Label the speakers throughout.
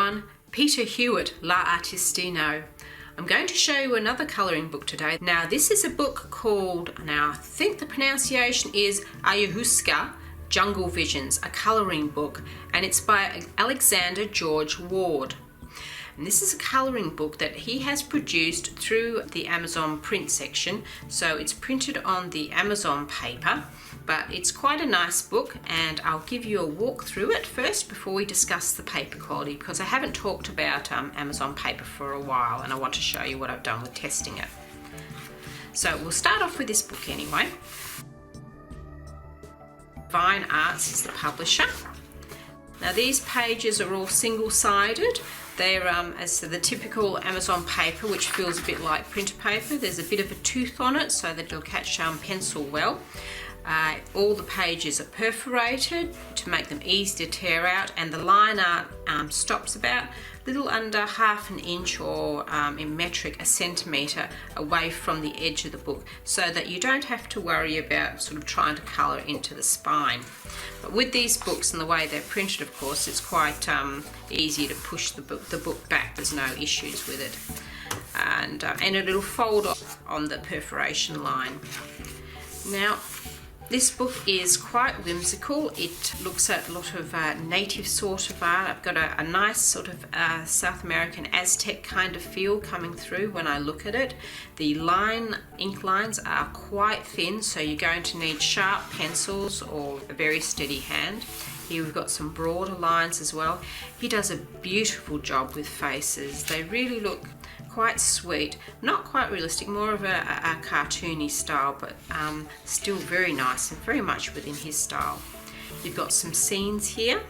Speaker 1: everyone, Peter Hewitt, L'Artistino. I'm going to show you another colouring book today. Now this is a book called, I think the pronunciation is Ayahuasca Jungle Visions, a colouring book, and it's by Alexander George Ward. And this is a colouring book that he has produced through the Amazon print section. So it's printed on the Amazon paper, but it's quite a nice book, and I'll give you a walk through it first before we discuss the paper quality, because I haven't talked about Amazon paper for a while and I want to show you what I've done with testing it. So we'll start off with this book anyway. Vine Arts is the publisher. Now these pages are all single-sided. They're as the typical Amazon paper, which feels a bit like printer paper. There's a bit of a tooth on it so that it'll catch pencil well. All the pages are perforated to make them easy to tear out, and the line art stops about a little under ½ an inch, or in metric, 1 centimetre away from the edge of the book, so that you don't have to worry about sort of trying to colour into the spine. But with these books and the way they're printed, of course, it's quite easy to push the book back. There's no issues with it, and it'll fold on the perforation line. Now, this book is quite whimsical. It looks at a lot of native sort of art. I've got a nice sort of South American Aztec kind of feel coming through when I look at it. The ink lines are quite thin, so you're going to need sharp pencils or a very steady hand. Here we've got some broader lines as well. He does a beautiful job with faces. They really look quite sweet, not quite realistic, more of a cartoony style, but still very nice and very much within his style. You've got some scenes here.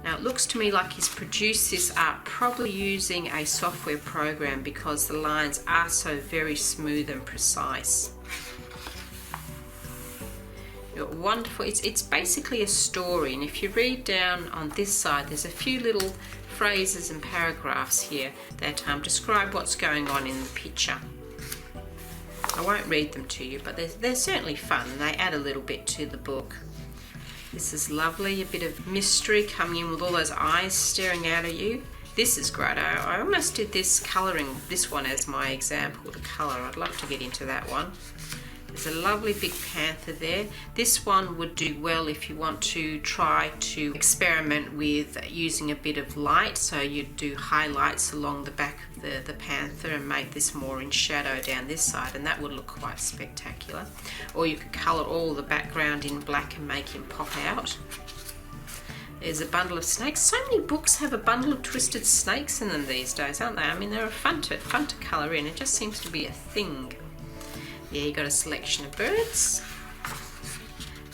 Speaker 1: Now it looks to me like he's produced this art probably using a software program, because the lines are so very smooth and precise. Wonderful. It's basically a story, and if you read down on this side, there's a few little phrases and paragraphs here that describe what's going on in the picture. I won't read them to you, but they're certainly fun, and they add a little bit to the book. This is lovely, a bit of mystery coming in with all those eyes staring out at you. This is great. I almost did this colouring, this one as my example to colour. I'd love to get into that one. There's a lovely big panther there. This one would do well if you want to try to experiment with using a bit of light. So you'd do highlights along the back of the panther and make this more in shadow down this side, and that would look quite spectacular. Or you could colour all the background in black and make him pop out. There's a bundle of snakes. So many books have a bundle of twisted snakes in them these days, aren't they? I mean, they're fun to colour in. It just seems to be a thing. Yeah, you got a selection of birds,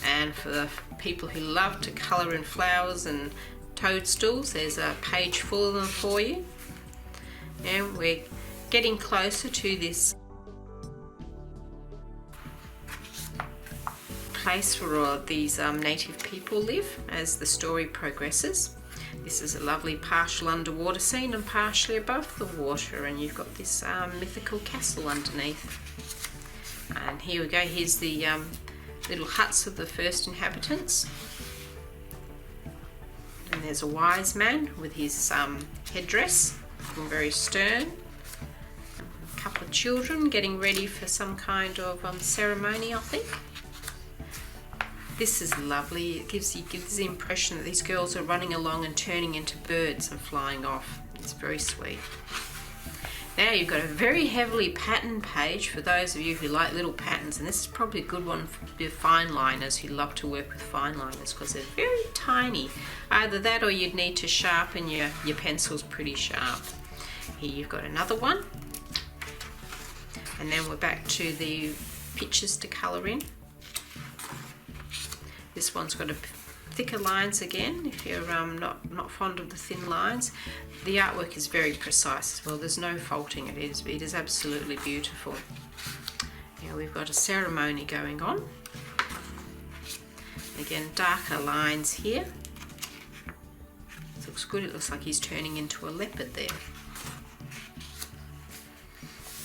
Speaker 1: and for the people who love to colour in flowers and toadstools, there's a page full of them for you. And we're getting closer to this place where all these native people live as the story progresses. This is a lovely partial underwater scene and partially above the water, and you've got this mythical castle underneath. And here we go, here's the little huts of the first inhabitants. And there's a wise man with his headdress, looking very stern. A couple of children getting ready for some kind of ceremony, I think. This is lovely. It gives the impression that these girls are running along and turning into birds and flying off. It's very sweet. Now you've got a very heavily patterned page for those of you who like little patterns, and this is probably a good one for your fine liners who love to work with fine liners, because they're very tiny. Either that, or you'd need to sharpen your pencils pretty sharp. Here you've got another one, and then we're back to the pictures to colour in. This one's got a thicker lines again, if you're not fond of the thin lines. The artwork is very precise as well. There's no faulting it. It is absolutely beautiful. Now we've got a ceremony going on. Again, darker lines here. It looks good. It looks like he's turning into a leopard there.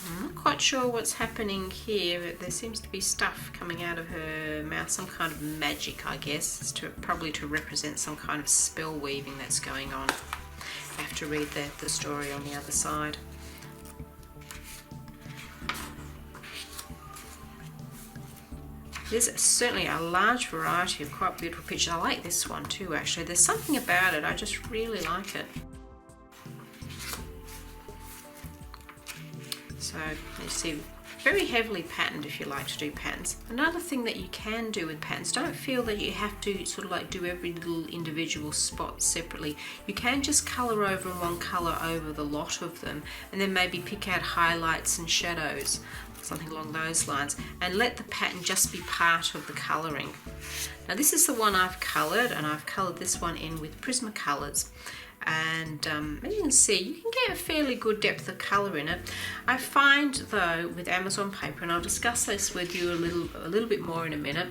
Speaker 1: I'm not quite sure what's happening here, but there seems to be stuff coming out of her mouth, some kind of magic, I guess. It's probably to represent some kind of spell weaving that's going on. I have to to read the story on the other side. There's certainly a large variety of quite beautiful pictures. I like this one too, actually. There's something about it, I just really like it. So you see, very heavily patterned if you like to do patterns. Another thing that you can do with patterns, don't feel that you have to sort of like do every little individual spot separately. You can just colour over in one colour over the lot of them, and then maybe pick out highlights and shadows, something along those lines, and let the pattern just be part of the colouring. Now this is the one I've coloured, and I've coloured this one in with Prismacolors. And as you can see, you can get a fairly good depth of colour in it. I find though with Amazon paper, and I'll discuss this with you a little bit more in a minute,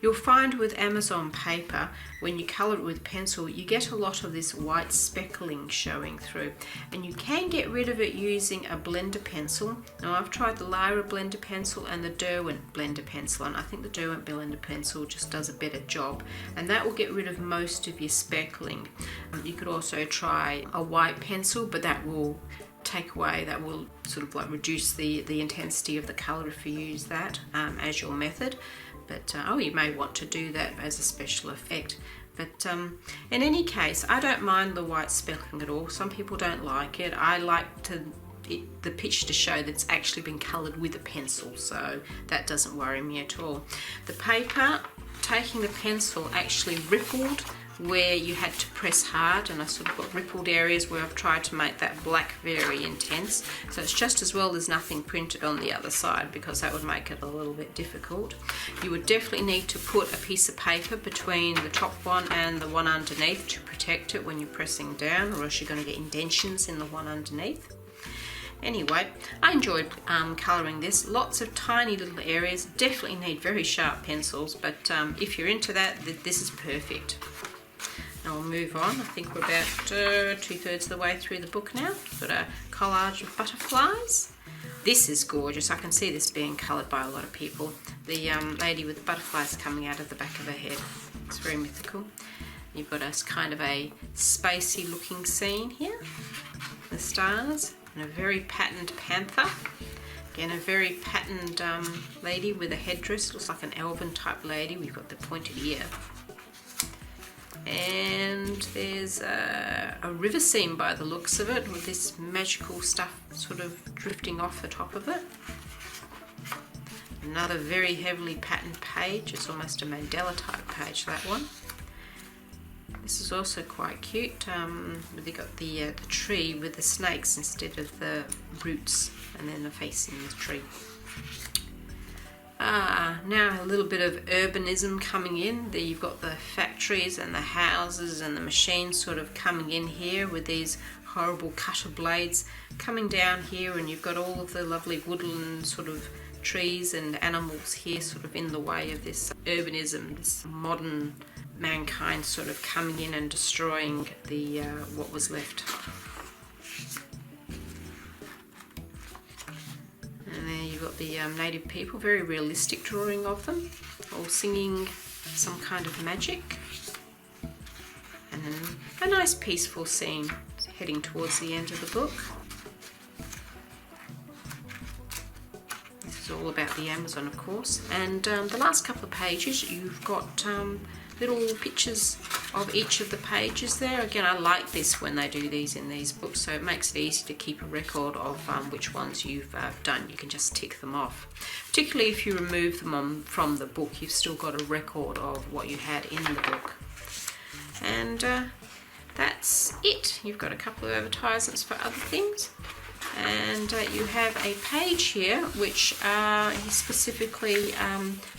Speaker 1: you'll find with Amazon paper, when you colour it with pencil, you get a lot of this white speckling showing through, and you can get rid of it using a blender pencil. Now I've tried the Lyra blender pencil and the Derwent blender pencil, and I think the Derwent blender pencil just does a better job, and that will get rid of most of your speckling. You could also try a white pencil, but that will that will sort of like reduce the intensity of the colour if you use that as your method. But you may want to do that as a special effect. But in any case, I don't mind the white speckling at all. Some people don't like it. I like the picture to show that it's actually been coloured with a pencil, so that doesn't worry me at all. The paper, taking the pencil, actually rippled where you had to press hard, and I sort of got rippled areas where I've tried to make that black very intense. So it's just as well there's nothing printed on the other side, because that would make it a little bit difficult. You would definitely need to put a piece of paper between the top one and the one underneath to protect it when you're pressing down, or else you're going to get indentions in the one underneath. Anyway, I enjoyed colouring this. Lots of tiny little areas. Definitely need very sharp pencils, but if you're into that, this is perfect. I'll move on. I think we're about 2/3 of the way through the book now. Got a collage of butterflies. This is gorgeous. I can see this being coloured by a lot of people. The lady with the butterflies coming out of the back of her head. It's very mythical. You've got a kind of a spacey looking scene here. The stars and a very patterned panther. Again, a very patterned lady with a headdress. Looks like an elven type lady. We've got the pointed ear. And there's a river scene by the looks of it, with this magical stuff sort of drifting off the top of it. Another very heavily patterned page. It's almost a Mandela type page, that one. This is also quite cute. They've got the tree with the snakes instead of the roots, and then the facing the tree. Now a little bit of urbanism coming in. There you've got the factories and the houses and the machines sort of coming in here with these horrible cutter blades coming down here, and you've got all of the lovely woodland sort of trees and animals here sort of in the way of this urbanism, this modern mankind sort of coming in and destroying the what was left. And there you've got the native people, very realistic drawing of them, all singing some kind of magic. And then a nice peaceful scene heading towards the end of the book. This is all about the Amazon, of course. And the last couple of pages, you've got little pictures of each of the pages there. Again, I like this when they do these in these books, so it makes it easy to keep a record of which ones you've done. You can just tick them off. Particularly if you remove them from the book, you've still got a record of what you had in the book. And that's it. You've got a couple of advertisements for other things. And you have a page here which is specifically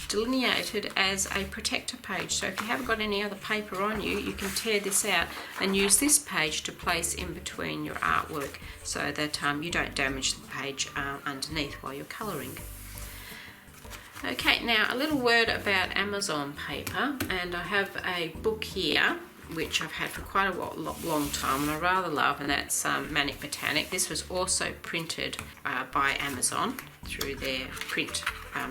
Speaker 1: delineated as a protector page. So if you haven't got any other paper on you, you can tear this out and use this page to place in between your artwork, so that you don't damage the page underneath while you're colouring. Okay, now a little word about Amazon paper, and I have a book here which I've had for quite a long time and I rather love, and that's Manic Botanic. This was also printed by Amazon through their print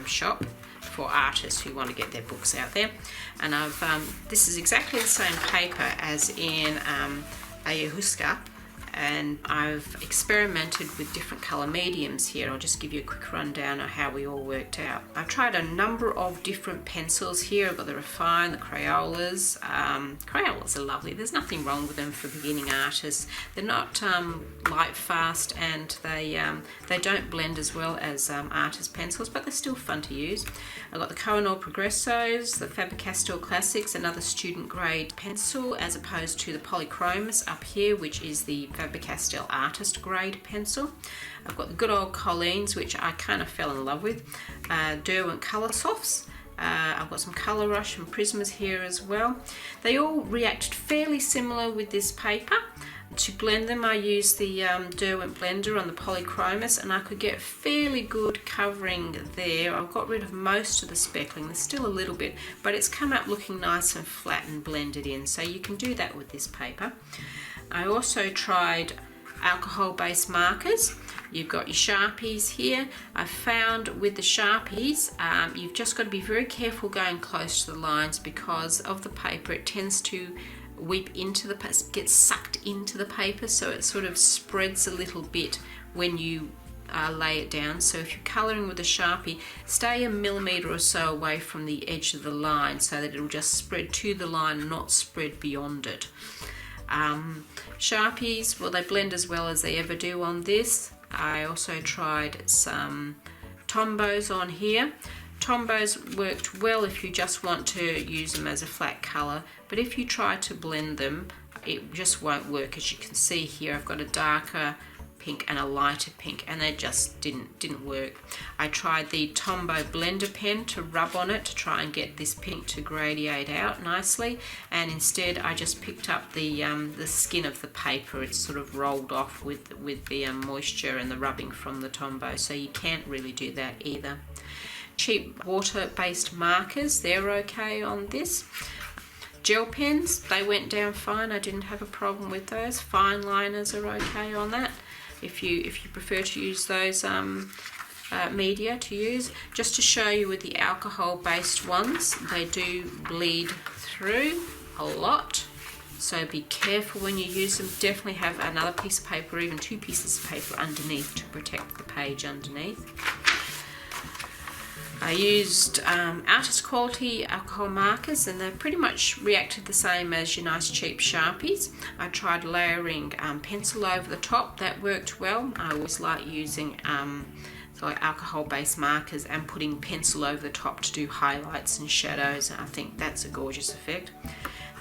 Speaker 1: shop for artists who want to get their books out there. And this is exactly the same paper as in Ayahuasca, and I've experimented with different colour mediums here. I'll just give you a quick rundown of how we all worked out. I've tried a number of different pencils here. I've got the Refine, the Crayolas. Crayolas are lovely. There's nothing wrong with them for beginning artists. They're not light fast, and they don't blend as well as artist pencils, but they're still fun to use. I've got the Koh-i-Noor Progressos, the Faber-Castell Classics, another student grade pencil, as opposed to the Polychromes up here, which is the Faber-Castell artist grade pencil. I've got the good old Colleen's, which I kind of fell in love with, Derwent Colour Softs. I've got some Colour Rush and Prismas here as well. They all reacted fairly similar with this paper. To blend them, I used the Derwent blender on the Polychromus, and I could get fairly good covering there. I've got rid of most of the speckling. There's still a little bit, but it's come out looking nice and flat and blended in, so you can do that with this paper. I also tried alcohol-based markers. You've got your Sharpies here. I found with the Sharpies, you've just got to be very careful going close to the lines because of the paper. It tends to weep into the paper, gets sucked into the paper, so it sort of spreads a little bit when you lay it down. So if you're colouring with a Sharpie, stay a millimetre or so away from the edge of the line so that it'll just spread to the line and not spread beyond it. Sharpies, well, they blend as well as they ever do on this. I also tried some Tombos on here. Tombos worked well if you just want to use them as a flat colour, but if you try to blend them, it just won't work. As you can see here, I've got a darker pink and a lighter pink, and they just didn't work. I tried the Tombow blender pen to rub on it to try and get this pink to gradiate out nicely, and instead I just picked up the skin of the paper. It's sort of rolled off with the moisture and the rubbing from the Tombow, so you can't really do that either. Cheap water-based markers, they're okay on this. Gel pens, they went down fine. I didn't have a problem with those. Fine liners are okay on that. If you prefer to use those media to use. Just to show you with the alcohol-based ones, they do bleed through a lot. So be careful when you use them. Definitely have another piece of paper, or even two pieces of paper underneath to protect the page underneath. I used artist quality alcohol markers, and they pretty much reacted the same as your nice cheap Sharpies. I tried layering pencil over the top. That worked well. I always like using alcohol based markers and putting pencil over the top to do highlights and shadows. I think that's a gorgeous effect.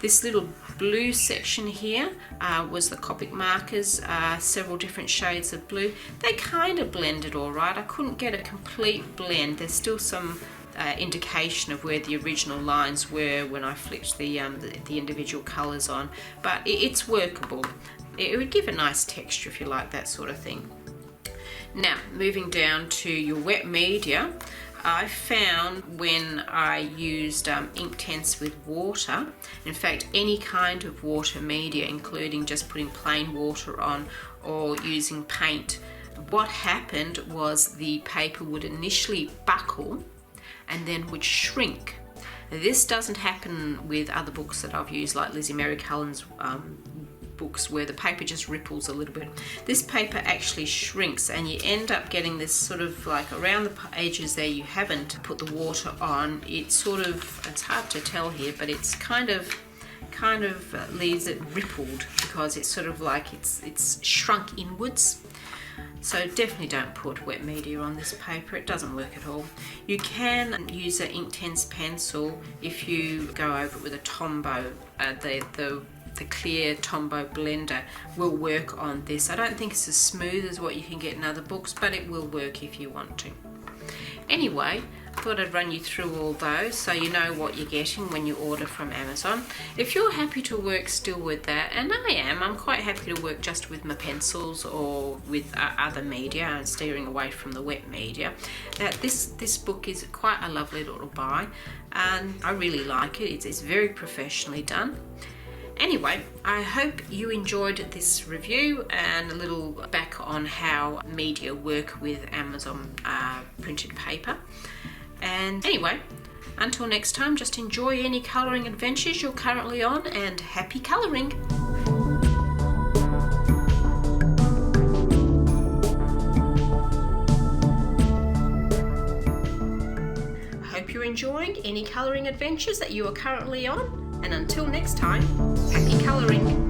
Speaker 1: This little blue section here was the Copic markers, several different shades of blue. They kind of blended all right. I couldn't get a complete blend. There's still some indication of where the original lines were when I flicked the individual colours on, but it's workable. It would give a nice texture if you like that sort of thing. Now, moving down to your wet media, I found when I used Inktense with water, in fact any kind of water media, including just putting plain water on or using paint, what happened was the paper would initially buckle and then would shrink. This doesn't happen with other books that I've used, like Lizzie Mary Cullen's books, where the paper just ripples a little bit. This paper actually shrinks, and you end up getting this sort of like around the edges there you haven't put the water on. It's hard to tell here, but it's kind of leaves it rippled because it's sort of like it's shrunk inwards. So definitely don't put wet media on this paper. It doesn't work at all. You can use an Inktense pencil if you go over it with a Tombow. The clear Tombow blender will work on this. I don't think it's as smooth as what you can get in other books, but it will work if you want to. Anyway, I thought I'd run you through all those so you know what you're getting when you order from Amazon. If you're happy to work still with that, and I'm quite happy to work just with my pencils or with other media and steering away from the wet media, this book is quite a lovely little buy, and I really like it. It's very professionally done. Anyway, I hope you enjoyed this review and a little back on how media work with Amazon printed paper. And anyway, until next time, just enjoy any colouring adventures you're currently on, and happy colouring! enjoying any colouring adventures that you are currently on. And until next time, happy colouring!